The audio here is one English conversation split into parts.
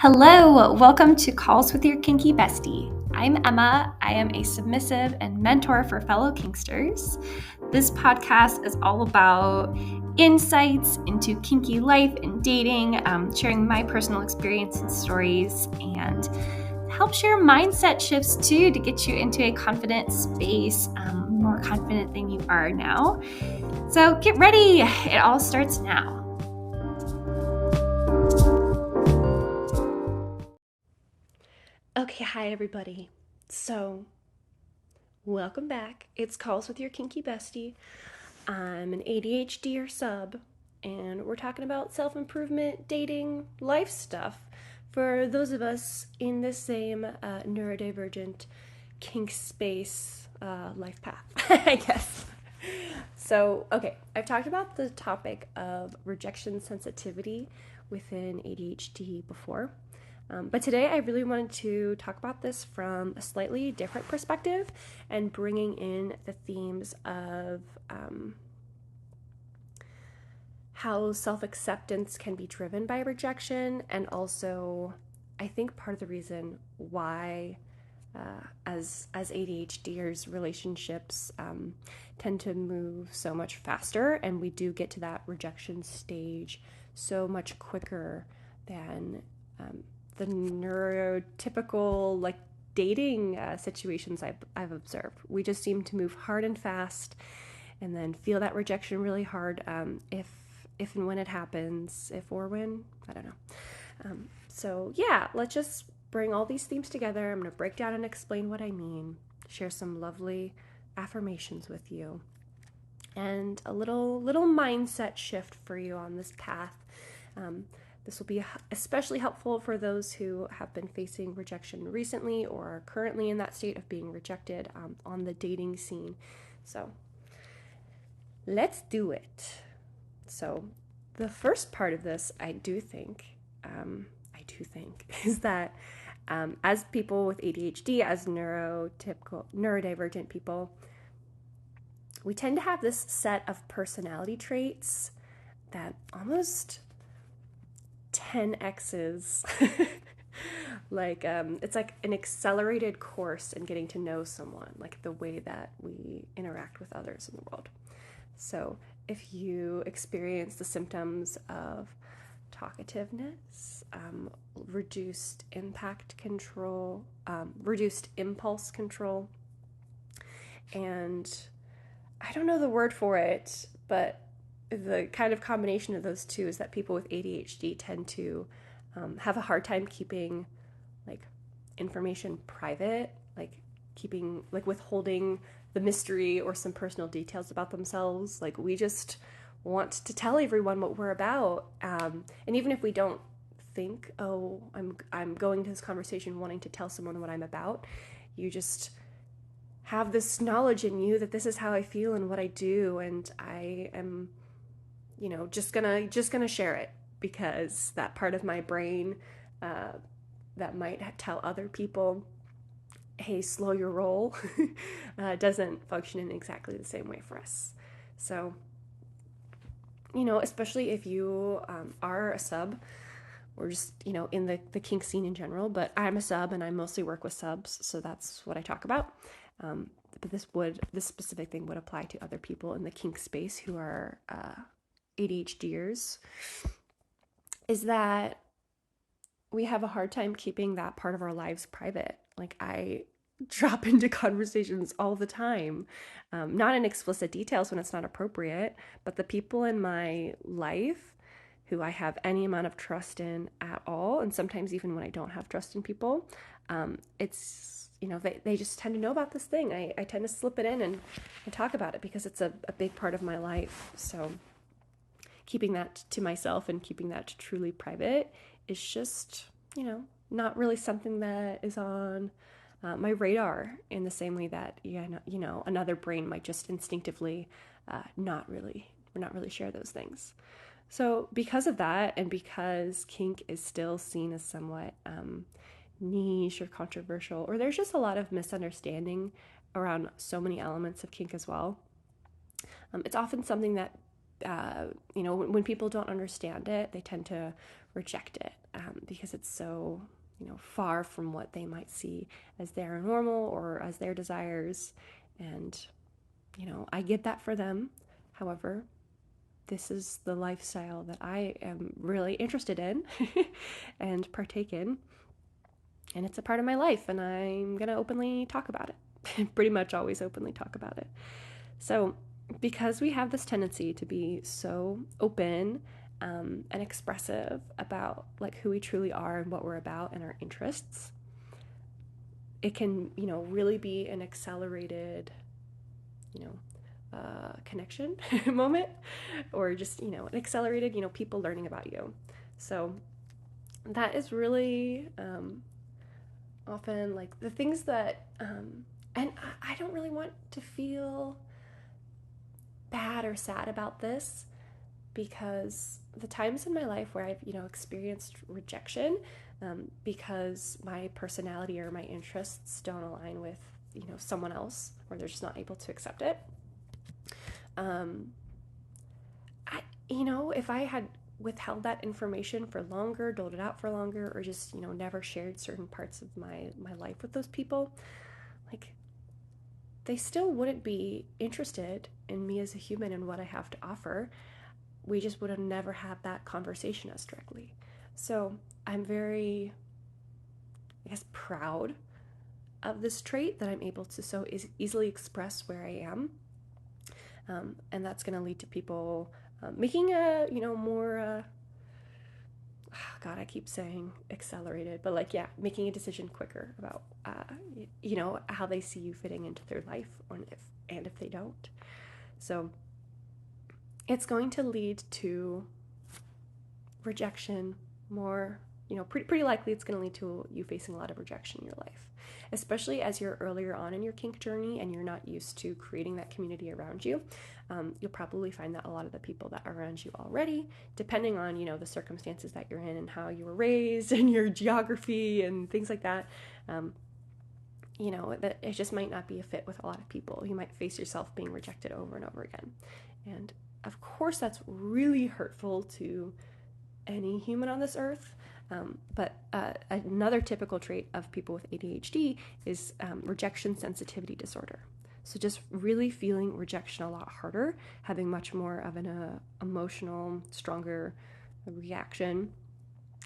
Hello, welcome to Calls with Your Kinky Bestie. I'm Emma. I am a submissive and mentor for fellow kinksters. This podcast is all about insights into kinky life and dating, sharing my personal experience and stories, and help share mindset shifts too to get you into a confident space, more confident than you are now. So get ready. It all starts now. Okay, hi everybody. So, welcome back. It's Calls with Your Kinky Bestie. I'm an ADHDer sub, and we're talking about self-improvement, dating, life stuff for those of us in the same neurodivergent kink space life path, I guess. So, okay, I've talked about the topic of rejection sensitivity within ADHD before. But today I really wanted to talk about this from a slightly different perspective and bringing in the themes of how self-acceptance can be driven by rejection, and also I think part of the reason why as ADHDers relationships tend to move so much faster, and we do get to that rejection stage so much quicker than the neurotypical like dating situations I've observed. We just seem to move hard and fast, and then feel that rejection really hard if and when it happens, if or when, I don't know. So yeah, let's just bring all these themes together. I'm going to break down and explain what I mean, share some lovely affirmations with you, and a little mindset shift for you on this path. This will be especially helpful for those who have been facing rejection recently or are currently in that state of being rejected on the dating scene. So let's do it. So the first part of this, I do think, is that as people with ADHD, as neurodivergent people, we tend to have this set of personality traits that almost 10x's like it's like an accelerated course in getting to know someone, like the way that we interact with others in the world. So if you experience the symptoms of talkativeness, reduced impact control, reduced impulse control, and I don't know the word for it, but the kind of combination of those two is that people with ADHD tend to have a hard time keeping like information private, like withholding the mystery or some personal details about themselves. Like we just want to tell everyone what we're about, and even if we don't think, oh, I'm going to this conversation wanting to tell someone what I'm about, you just have this knowledge in you that this is how I feel and what I do, and I am just gonna share it because that part of my brain that might tell other people, hey, slow your roll, doesn't function in exactly the same way for us. So, especially if you are a sub, or just, in the kink scene in general, but I'm a sub and I mostly work with subs, so that's what I talk about. But this specific thing would apply to other people in the kink space who are ADHDers, is that we have a hard time keeping that part of our lives private. Like I drop into conversations all the time, not in explicit details when it's not appropriate, but the people in my life who I have any amount of trust in at all, and sometimes even when I don't have trust in people, it's, they just tend to know about this thing. I tend to slip it in and talk about it because it's a big part of my life. So keeping that to myself and keeping that truly private is just, not really something that is on my radar in the same way that, another brain might just instinctively not really share those things. So because of that, and because kink is still seen as somewhat niche or controversial, or there's just a lot of misunderstanding around so many elements of kink as well, it's often something that When people don't understand it, they tend to reject it because it's so, far from what they might see as their normal or as their desires. And, I get that for them. However, this is the lifestyle that I am really interested in and partake in. And it's a part of my life, and I'm going to openly talk about it. Pretty much always openly talk about it. So, because we have this tendency to be so open and expressive about like who we truly are and what we're about and our interests, it can, really be an accelerated, connection moment, or just, an accelerated, people learning about you. So that is really often like the things that, and I don't really want to feel bad or sad about this, because the times in my life where I've, experienced rejection because my personality or my interests don't align with, someone else, or they're just not able to accept it. If I had withheld that information for longer, doled it out for longer, or just, never shared certain parts of my life with those people, like, they still wouldn't be interested in me as a human and what I have to offer. We just would have never had that conversation as directly. So I'm very, proud of this trait that I'm able to so easily express where I am. And that's going to lead to people making a, more, God, I keep saying accelerated, but making a decision quicker about, how they see you fitting into their life, and if they don't. So it's going to lead to rejection more, pretty likely it's going to lead to you facing a lot of rejection in your life, especially as you're earlier on in your kink journey and you're not used to creating that community around you. You'll probably find that a lot of the people that are around you already, depending on, the circumstances that you're in and how you were raised and your geography and things like that, that it just might not be a fit with a lot of people. You might face yourself being rejected over and over again. And of course, that's really hurtful to any human on this earth. But another typical trait of people with ADHD is rejection sensitivity disorder. So just really feeling rejection a lot harder, having much more of an emotional, stronger reaction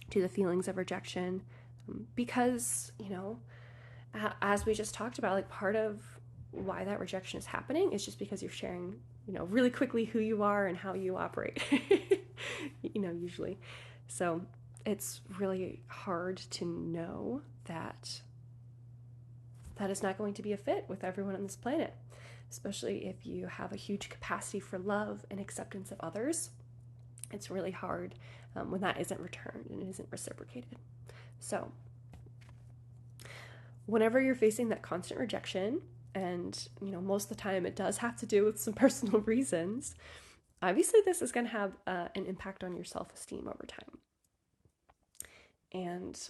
to the feelings of rejection, because, as we just talked about, like, part of why that rejection is happening is just because you're sharing, really quickly who you are and how you operate, usually. So it's really hard to know that is not going to be a fit with everyone on this planet, especially if you have a huge capacity for love and acceptance of others. It's really hard when that isn't returned and isn't reciprocated. So whenever you're facing that constant rejection, and, most of the time it does have to do with some personal reasons, obviously this is going to have an impact on your self-esteem over time. And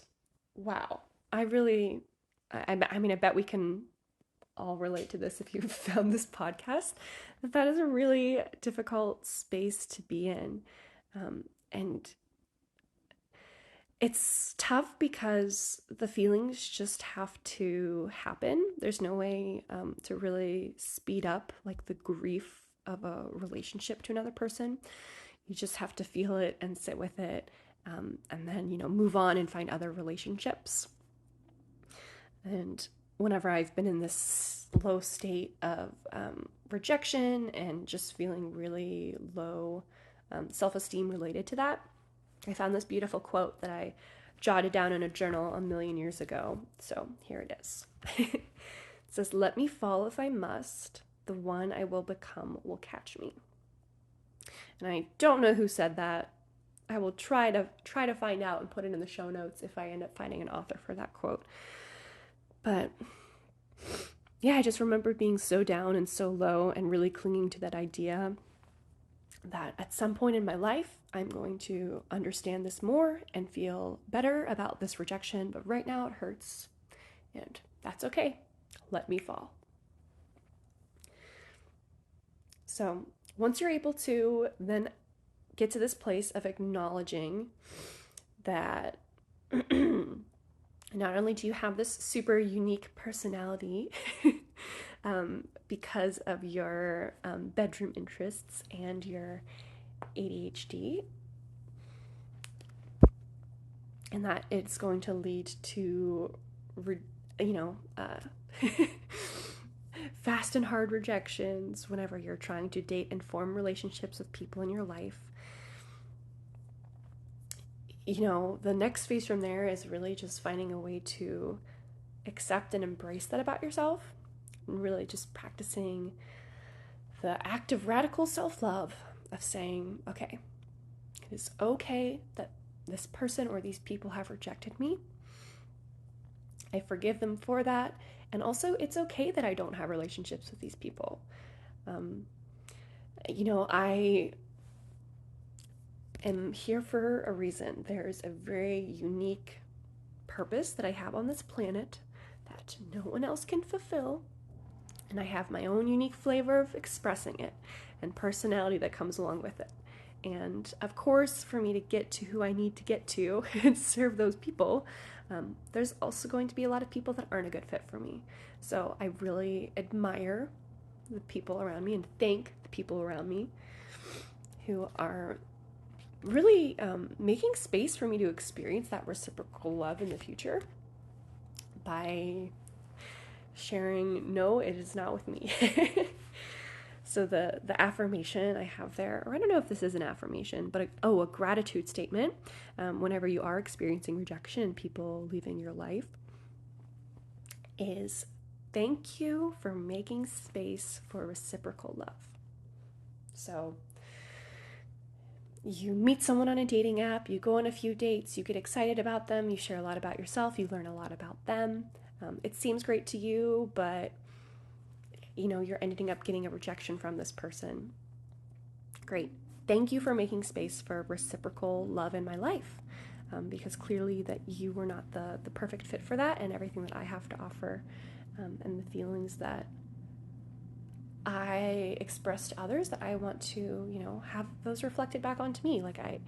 wow, I bet we can all relate to this if you've found this podcast, that is a really difficult space to be in. And it's tough because the feelings just have to happen. There's no way to really speed up like the grief of a relationship to another person. You just have to feel it and sit with it, and then, move on and find other relationships. And whenever I've been in this low state of rejection and just feeling really low self-esteem related to that, I found this beautiful quote that I jotted down in a journal a million years ago. So here it is. It says, "Let me fall if I must. The one I will become will catch me." And I don't know who said that. I will try to find out and put it in the show notes if I end up finding an author for that quote. But yeah, I just remember being so down and so low and really clinging to that idea that at some point in my life, I'm going to understand this more and feel better about this rejection. But right now it hurts, and that's okay. Let me fall. So once you're able to then get to this place of acknowledging that not only do you have this super unique personality because of your bedroom interests and your ADHD, and that it's going to lead to, you know, fast and hard rejections whenever you're trying to date and form relationships with people in your life. You know, the next phase from there is really just finding a way to accept and embrace that about yourself, and really just practicing the act of radical self-love of saying, okay, it is okay that this person or these people have rejected me. I forgive them for that. And also, it's okay that I don't have relationships with these people. You know, I am here for a reason. There's a very unique purpose that I have on this planet that no one else can fulfill. And I have my own unique flavor of expressing it and personality that comes along with it. And of course, for me to get to who I need to get to and serve those people, there's also going to be a lot of people that aren't a good fit for me. So I really admire the people around me and thank the people around me who are really making space for me to experience that reciprocal love in the future by sharing, no, it is not with me. So the affirmation I have there, or I don't know if this is an affirmation, but a gratitude statement whenever you are experiencing rejection and people leaving your life is, thank you for making space for reciprocal love. So you meet someone on a dating app, you go on a few dates, you get excited about them, you share a lot about yourself, you learn a lot about them. It seems great to you, but you know, you're ending up getting a rejection from this person. Great. Thank you for making space for reciprocal love in my life, because clearly that you were not the perfect fit for that, and everything that I have to offer and the feelings that I express to others, that I want to, you know, have those reflected back onto me. Like I'm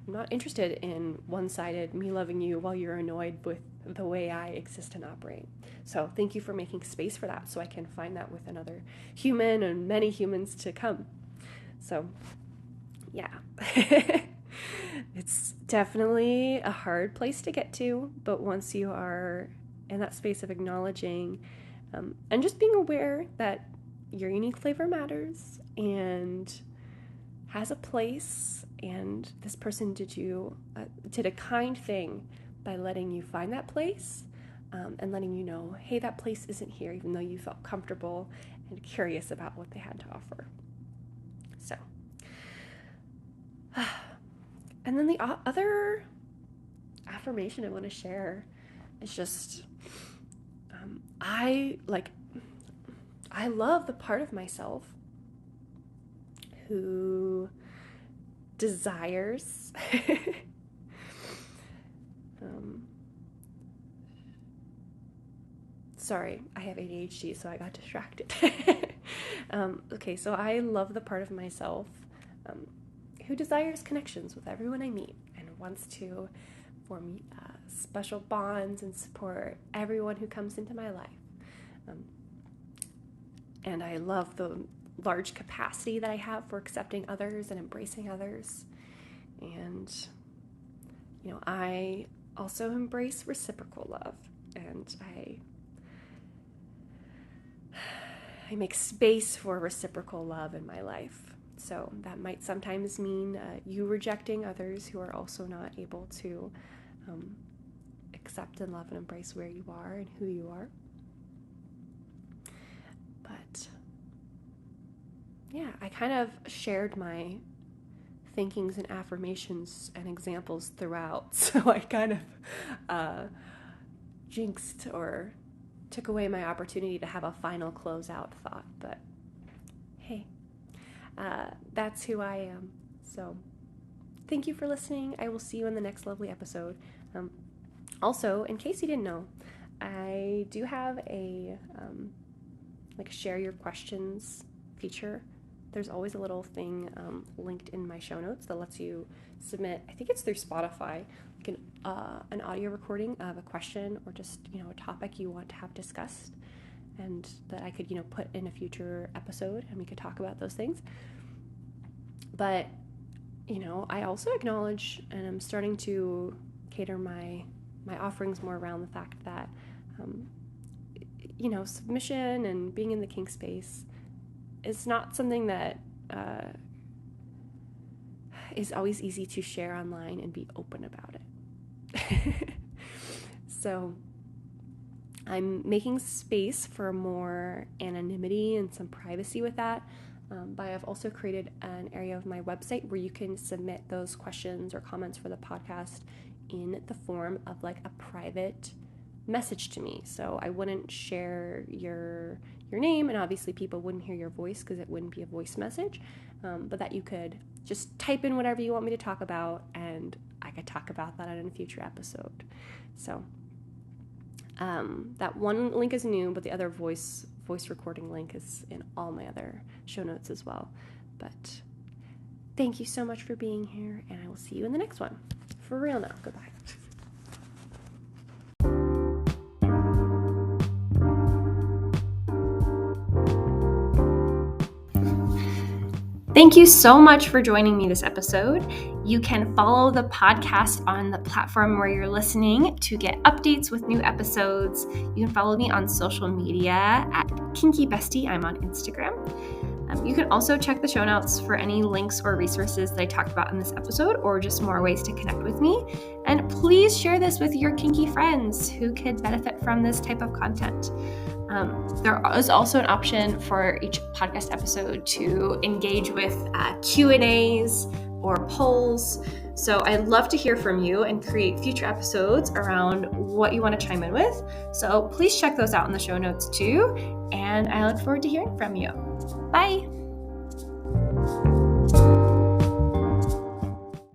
not interested in one-sided me loving you while you're annoyed with the way I exist and operate. So thank you for making space for that so I can find that with another human and many humans to come. So yeah, it's definitely a hard place to get to, but once you are in that space of acknowledging and just being aware that your unique flavor matters and has a place, and this person did a kind thing by letting you find that place and letting you know, hey, that place isn't here, even though you felt comfortable and curious about what they had to offer. So, and then the other affirmation I want to share is just, I love the part of myself who desires sorry, I have ADHD, so I got distracted. Okay, so I love the part of myself who desires connections with everyone I meet and wants to form special bonds and support everyone who comes into my life. And I love the large capacity that I have for accepting others and embracing others. And, you know, I also embrace reciprocal love, and I make space for reciprocal love in my life. So that might sometimes mean you rejecting others who are also not able to accept and love and embrace where you are and who you are. But yeah, I kind of shared my thinkings and affirmations and examples throughout, so I kind of jinxed or took away my opportunity to have a final closeout thought. But hey, that's who I am. So thank you for listening. I will see you in the next lovely episode. Also, in case you didn't know, I do have a share your questions feature there's always a little thing linked in my show notes that lets you submit, I think it's through Spotify, like an audio recording of a question or just, a topic you want to have discussed, and that I could, put in a future episode and we could talk about those things. But, I also acknowledge, and I'm starting to cater my offerings more around the fact that, submission and being in the kink space is not something that is always easy to share online and be open about it. So I'm making space for more anonymity and some privacy with that. But I've also created an area of my website where you can submit those questions or comments for the podcast in the form of like a private message to me. So I wouldn't share your name, and obviously people wouldn't hear your voice because it wouldn't be a voice message, but that you could just type in whatever you want me to talk about, and I could talk about that in a future episode. So that one link is new, but the other voice recording link is in all my other show notes as well. But thank you so much for being here, and I will see you in the next one. For real now. Goodbye. Thank you so much for joining me this episode. You can follow the podcast on the platform where you're listening to get updates with new episodes. You can follow me on social media at Kinky Bestie. I'm on Instagram. You can also check the show notes for any links or resources that I talked about in this episode, or just more ways to connect with me. And please share this with your kinky friends who could benefit from this type of content. There is also an option for each podcast episode to engage with Q&As or polls. So I'd love to hear from you and create future episodes around what you want to chime in with. So please check those out in the show notes too. And I look forward to hearing from you. Bye.